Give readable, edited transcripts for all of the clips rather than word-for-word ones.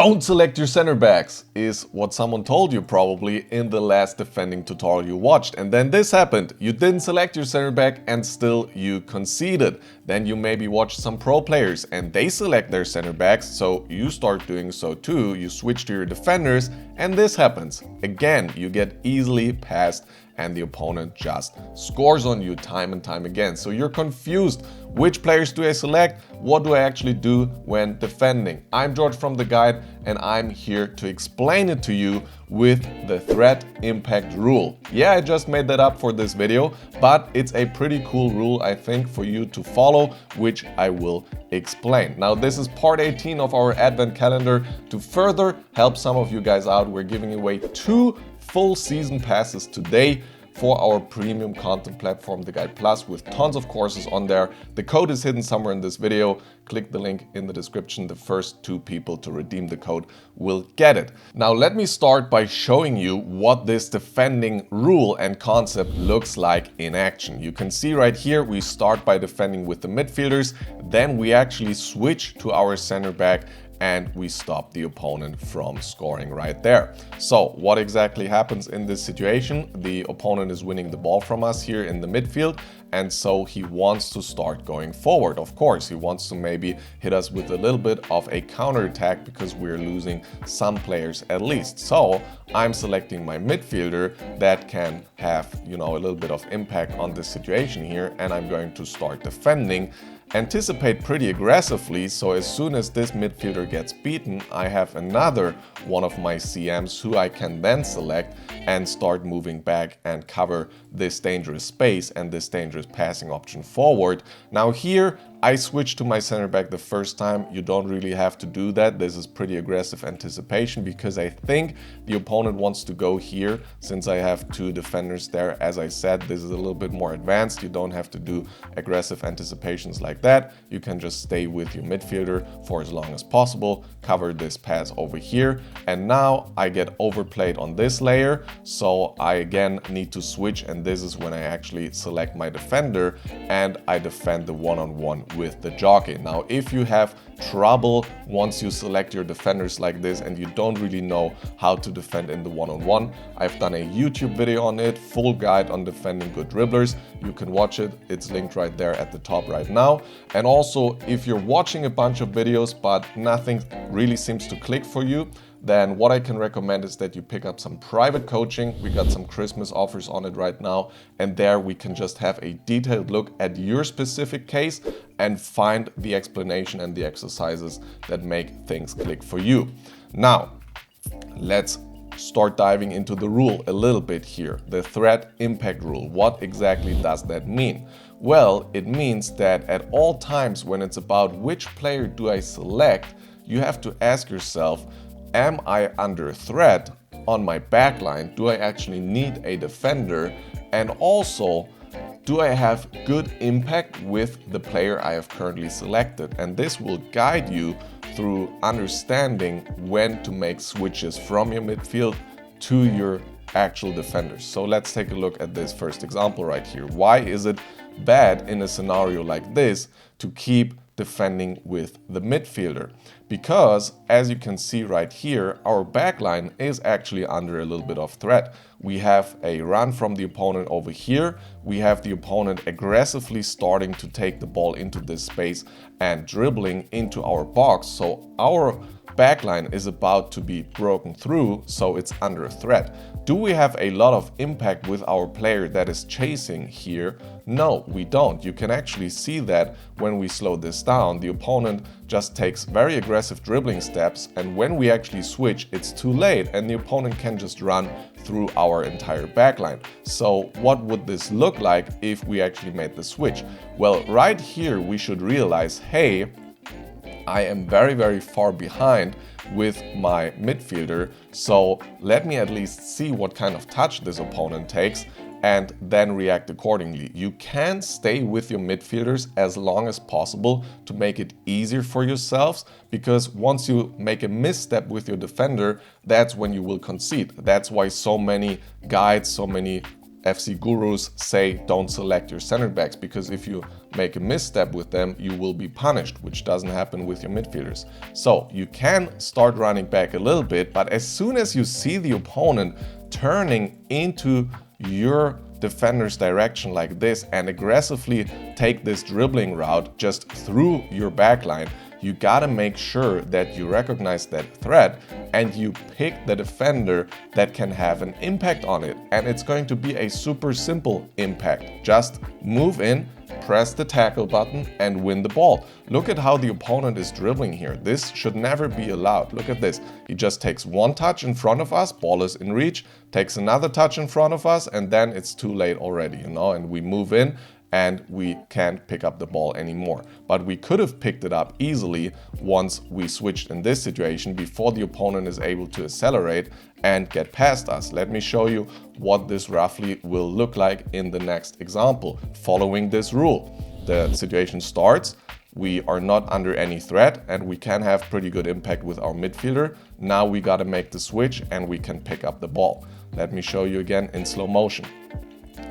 Don't select your center backs is what someone told you probably in the last defending tutorial you watched. And then this happened. You didn't select your center back and still you conceded. Then you maybe watch some pro players and they select their center backs, so you start doing so too. You switch to your defenders and this happens. Again, you get easily passed and the opponent just scores on you time and time again. So you're confused. Which players do I select? What do I actually do when defending? I'm George from The Guide and I'm here to explain it to you with the threat impact rule. Yeah, I just made that up for this video, but it's a pretty cool rule, I think, for you to follow, which I will explain. Now, this is part 18 of our advent calendar. To further help some of you guys out, we're giving away 2 full season passes today for our premium content platform, The Guide Plus, with tons of courses on there. The code is hidden somewhere in this video. Click the link in the description. The first 2 people to redeem the code will get it. Now, let me start by showing you what this defending rule and concept looks like in action. You can see right here, we start by defending with the midfielders. Then we actually switch to our center back and we stop the opponent from scoring right there. So what exactly happens in this situation? The opponent is winning the ball from us here in the midfield, and so he wants to start going forward. Of course, he wants to maybe hit us with a little bit of a counterattack because we're losing some players at least. So I'm selecting my midfielder that can have, a little bit of impact on this situation here, and I'm going to start defending. Anticipate pretty aggressively, so as soon as this midfielder gets beaten, I have another one of my CMs who I can then select and start moving back and cover this dangerous space and this dangerous passing option forward. Now here, I switched to my center back the first time. You don't really have to do that. This is pretty aggressive anticipation because I think the opponent wants to go here. Since I have 2 defenders there, as I said, this is a little bit more advanced. You don't have to do aggressive anticipations like that. You can just stay with your midfielder for as long as possible, cover this pass over here, and now I get overplayed on this layer. So I again need to switch, and this is when I actually select my defender and I defend the one-on-one with the jockey. Now, if you have trouble once you select your defenders like this and you don't really know how to defend in the one-on-one, I've done a YouTube video on it, full guide on defending good dribblers. You can watch it. It's linked right there at the top right now. And also, if you're watching a bunch of videos but nothing really seems to click for you, then what I can recommend is that you pick up some private coaching. We got some Christmas offers on it right now, and there we can just have a detailed look at your specific case and find the explanation and the exercises that make things click for you. Now, let's start diving into the rule a little bit here. The threat impact rule. What exactly does that mean? Well, it means that at all times when it's about which player do I select, you have to ask yourself, am I under threat on my backline? Do I actually need a defender? And also, do I have good impact with the player I have currently selected? And this will guide you through understanding when to make switches from your midfield to your actual defenders. So let's take a look at this first example right here. Why is it bad in a scenario like this to keep defending with the midfielder? Because as you can see right here, our backline is actually under a little bit of threat. We have a run from the opponent over here. We have the opponent aggressively starting to take the ball into this space and dribbling into our box. So our backline is about to be broken through, so it's under threat. Do we have a lot of impact with our player that is chasing here? No, we don't. You can actually see that when we slow this down, the opponent just takes very aggressive dribbling steps, and when we actually switch, it's too late and the opponent can just run through our entire backline. So what would this look like if we actually made the switch? Well, right here we should realize, hey, I am very, very far behind with my midfielder, so let me at least see what kind of touch this opponent takes and then react accordingly. You can stay with your midfielders as long as possible to make it easier for yourselves, because once you make a misstep with your defender, that's when you will concede. That's why so many guides, so many FC gurus say don't select your center backs, because if you make a misstep with them, you will be punished, which doesn't happen with your midfielders. So you can start running back a little bit, but as soon as you see the opponent turning into your defender's direction like this and aggressively take this dribbling route just through your backline, you gotta make sure that you recognize that threat and you pick the defender that can have an impact on it. And it's going to be a super simple impact. Just move in, press the tackle button and win the ball. Look at how the opponent is dribbling here. This should never be allowed. Look at this. He just takes one touch in front of us, ball is in reach, takes another touch in front of us, and then it's too late already, and we move in and we can't pick up the ball anymore. But we could have picked it up easily once we switched in this situation before the opponent is able to accelerate and get past us. Let me show you what this roughly will look like in the next example. Following this rule, the situation starts, we are not under any threat and we can have pretty good impact with our midfielder. Now we gotta make the switch and we can pick up the ball. Let me show you again in slow motion.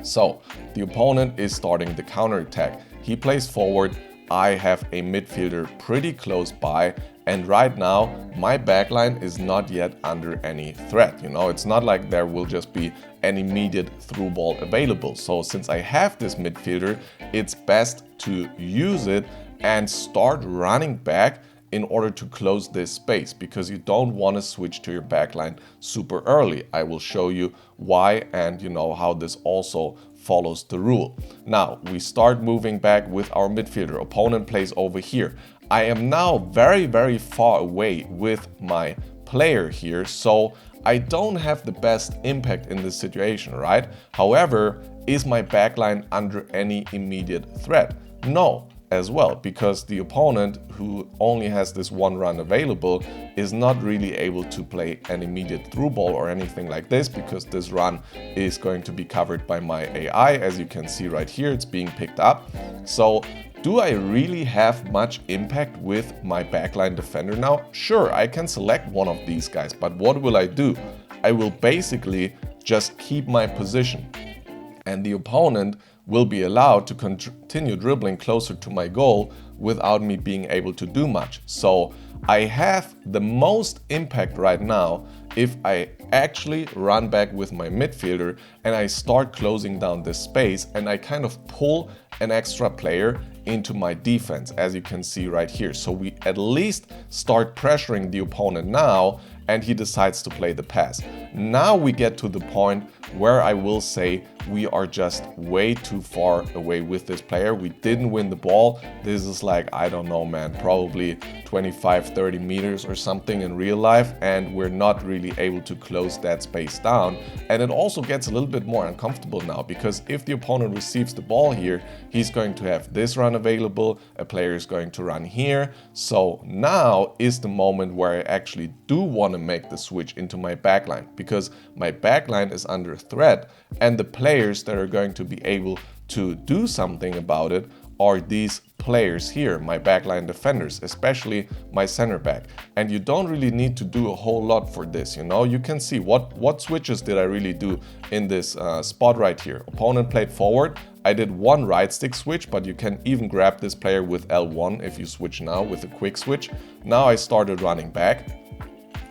So the opponent is starting the counterattack. He plays forward. I have a midfielder pretty close by, and right now my backline is not yet under any threat. It's not like there will just be an immediate through ball available. So since I have this midfielder, it's best to use it and start running back in order to close this space, because you don't want to switch to your backline super early. I will show you why and how this also follows the rule. Now we start moving back with our midfielder. Opponent plays over here. I am now very, very far away with my player here, so I don't have the best impact in this situation, right? However, is my backline under any immediate threat? No. As well, because the opponent, who only has this one run available, is not really able to play an immediate through ball or anything like this, because this run is going to be covered by my AI. As you can see right here, it's being picked up. So do I really have much impact with my backline defender now? Sure, I can select one of these guys, but what will I do? I will basically just keep my position, and the opponent will be allowed to continue dribbling closer to my goal without me being able to do much. So I have the most impact right now if I actually run back with my midfielder and I start closing down this space and I kind of pull an extra player into my defense, as you can see right here. So we at least start pressuring the opponent now, and he decides to play the pass. Now we get to the point where I will say we are just way too far away with this player. We didn't win the ball. This is like, I don't know, man, probably 25-30 meters or something in real life, and we're not really able to close that space down. And it also gets a little bit more uncomfortable now, because if the opponent receives the ball here, he's going to have this run available, a player is going to run here. So now is the moment where I actually do want to make the switch into my backline, because my backline is under threat, and the players that are going to be able to do something about it are these players here, my backline defenders, especially my center back. And you don't really need to do a whole lot for this. You can see what switches did I really do in this spot right here. Opponent played forward. I did one right stick switch, but you can even grab this player with L1 if you switch now with a quick switch. Now I started running back.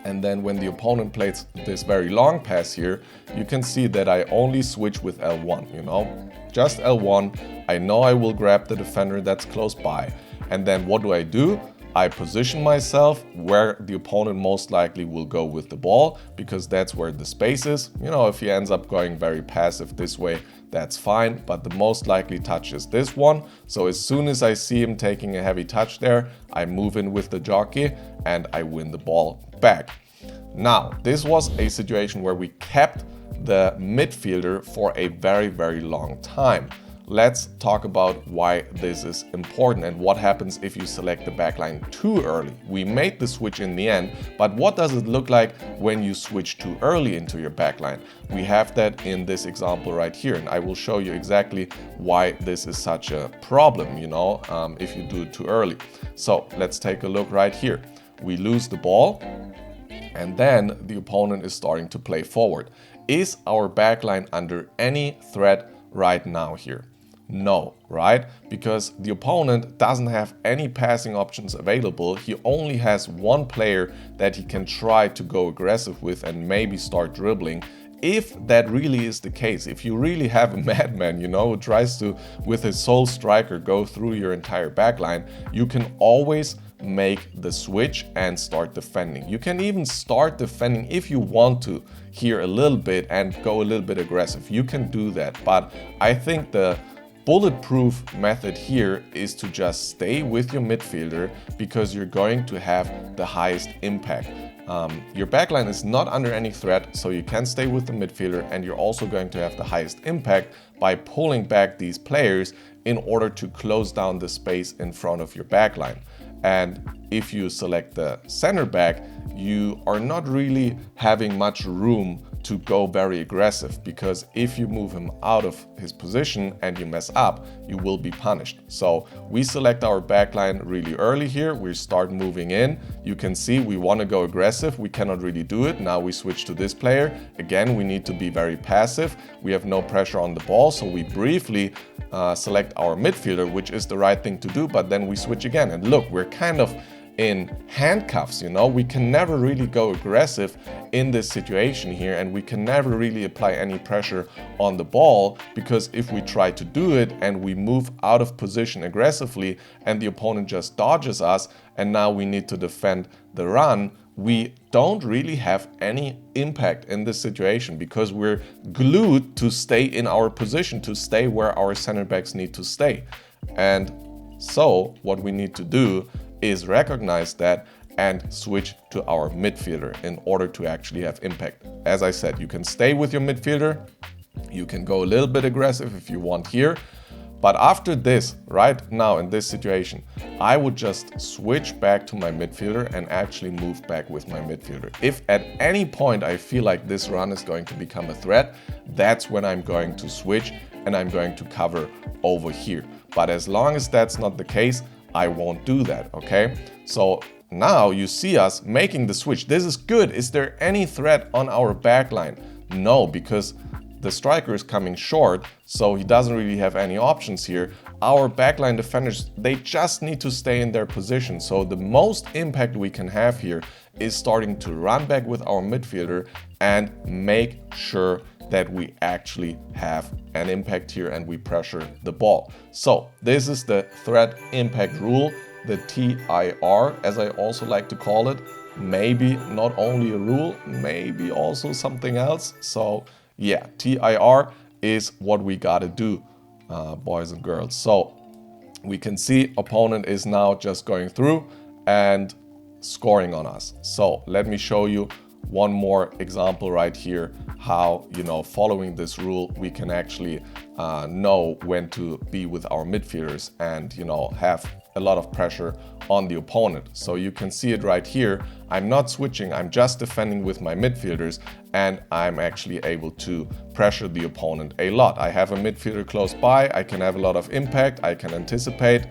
And then when the opponent plays this very long pass here, you can see that I only switch with L1, just L1. I know I will grab the defender that's close by. And then what do? I position myself where the opponent most likely will go with the ball, because that's where the space is. If he ends up going very passive this way, that's fine, but the most likely touch is this one. So as soon as I see him taking a heavy touch there, I move in with the jockey and I win the ball back. Now, this was a situation where we kept the midfielder for a very, very long time. Let's talk about why this is important and what happens if you select the backline too early. We made the switch in the end, but what does it look like when you switch too early into your backline? We have that in this example right here, and I will show you exactly why this is such a problem, if you do it too early. So let's take a look right here. We lose the ball, and then the opponent is starting to play forward. Is our backline under any threat right now here? No, right? Because the opponent doesn't have any passing options available. He only has one player that he can try to go aggressive with and maybe start dribbling. If that really is the case, if you really have a madman, who tries to, with his sole striker, go through your entire backline, you can always make the switch and start defending. You can even start defending if you want to here a little bit and go a little bit aggressive. You can do that, but I think the bulletproof method here is to just stay with your midfielder because you're going to have the highest impact. Your backline is not under any threat, so you can stay with the midfielder, and you're also going to have the highest impact by pulling back these players in order to close down the space in front of your backline. And if you select the center back, you are not really having much room to go very aggressive, because if you move him out of his position and you mess up, you will be punished. So we select our backline really early here. We start moving in. You can see we want to go aggressive. We cannot really do it. Now we switch to this player. Again, we need to be very passive. We have no pressure on the ball, so we briefly select our midfielder, which is the right thing to do, but then we switch again. And look, we're kind of in handcuffs, we can never really go aggressive in this situation here, and we can never really apply any pressure on the ball, because if we try to do it and we move out of position aggressively and the opponent just dodges us and now we need to defend the run, we don't really have any impact in this situation because we're glued to stay in our position, to stay where our center backs need to stay. And so what we need to do is recognize that and switch to our midfielder in order to actually have impact. As I said, you can stay with your midfielder, you can go a little bit aggressive if you want here, but after this, right now in this situation, I would just switch back to my midfielder and actually move back with my midfielder. If at any point I feel like this run is going to become a threat, that's when I'm going to switch and I'm going to cover over here. But as long as that's not the case, I won't do that, okay? So now you see us making the switch. This is good. Is there any threat on our backline? No, because the striker is coming short, so he doesn't really have any options here. Our backline defenders, they just need to stay in their position. So the most impact we can have here is starting to run back with our midfielder and make sure that we actually have an impact here and we pressure the ball. So this is the threat impact rule, the TIR, as I also like to call it. Maybe not only a rule, maybe also something else. So yeah, TIR is what we gotta do, boys and girls. So we can see opponent is now just going through and scoring on us. So let me show you one more example right here, how, following this rule, we can actually know when to be with our midfielders and, have a lot of pressure on the opponent. So you can see it right here. I'm not switching, I'm just defending with my midfielders, and I'm actually able to pressure the opponent a lot. I have a midfielder close by, I can have a lot of impact, I can anticipate.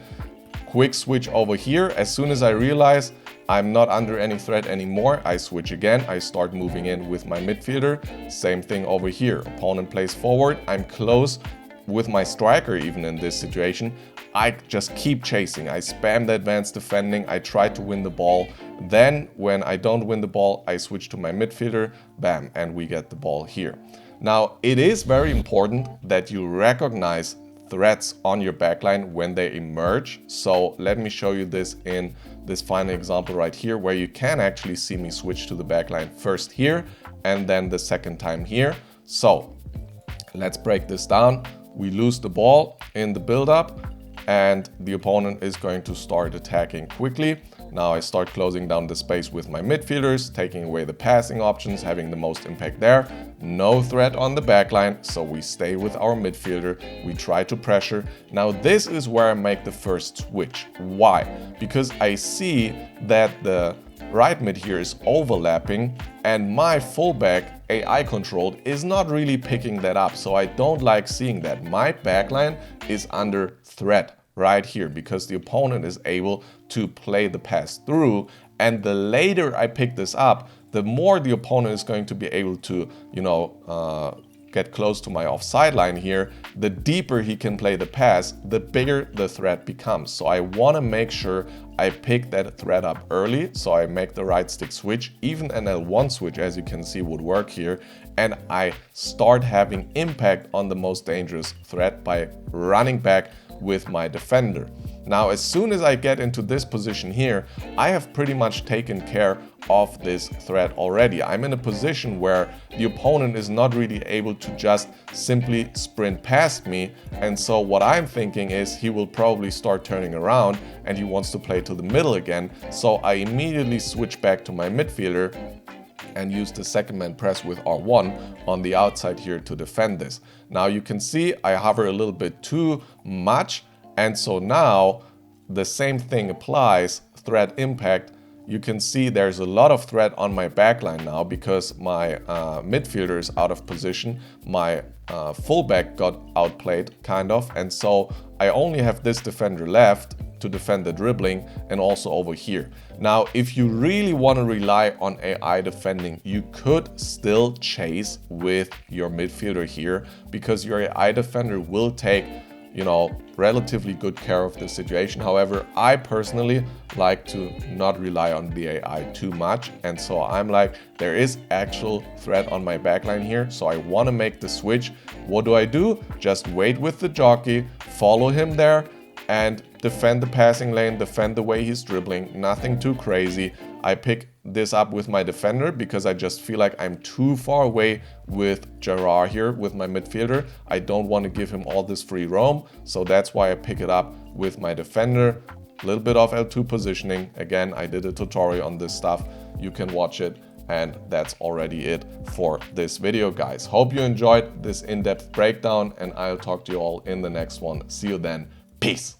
Quick switch over here. As soon as I realize I'm not under any threat anymore, I switch again. I start moving in with my midfielder. Same thing over here. Opponent plays forward. I'm close with my striker even in this situation. I just keep chasing. I spam the advanced defending. I try to win the ball. Then when I don't win the ball, I switch to my midfielder. Bam, and we get the ball here. Now, it is very important that you recognize threats on your backline when they emerge. So let me show you this in this final example right here, where you can actually see me switch to the backline first here and then the second time here. So let's break this down. We lose the ball in the build-up and the opponent is going to start attacking quickly. Now I start closing down the space with my midfielders, taking away the passing options, having the most impact there. No threat on the backline, so we stay with our midfielder. We try to pressure. Now this is where I make the first switch. Why? Because I see that the right mid here is overlapping and my fullback, AI controlled, is not really picking that up. So I don't like seeing that. My backline is under threat right here because the opponent is able to play the pass through, and the later I pick this up, the more the opponent is going to be able to, get close to my offside line here, the deeper he can play the pass, the bigger the threat becomes. So I want to make sure I pick that threat up early, so I make the right stick switch, even an L1 switch, as you can see, would work here, and I start having impact on the most dangerous threat by running back with my defender. Now, as soon as I get into this position here, I have pretty much taken care of this threat already. I'm in a position where the opponent is not really able to just simply sprint past me. And so what I'm thinking is he will probably start turning around and he wants to play to the middle again. So I immediately switch back to my midfielder and use the second man press with R1 on the outside here to defend this. Now you can see I hover a little bit too much. And so now the same thing applies, threat impact. You can see there's a lot of threat on my backline now because my midfielder is out of position. My fullback got outplayed, kind of. And so I only have this defender left to defend the dribbling and also over here. Now, if you really want to rely on AI defending, you could still chase with your midfielder here because your AI defender will take relatively good care of the situation. However, I personally like to not rely on the AI too much. And so I'm like, there is actual threat on my backline here. So I want to make the switch. What do? Just wait with the jockey, follow him there, and defend the passing lane, defend the way he's dribbling, nothing too crazy. I pick this up with my defender because I just feel like I'm too far away with Gerard here with my midfielder. I don't want to give him all this free roam, so that's why I pick it up with my defender. A little bit of L2 positioning. Again, I did a tutorial on this stuff. You can watch it. And that's already it for this video, guys. Hope you enjoyed this in-depth breakdown, and I'll talk to you all in the next one. See you then. Peace.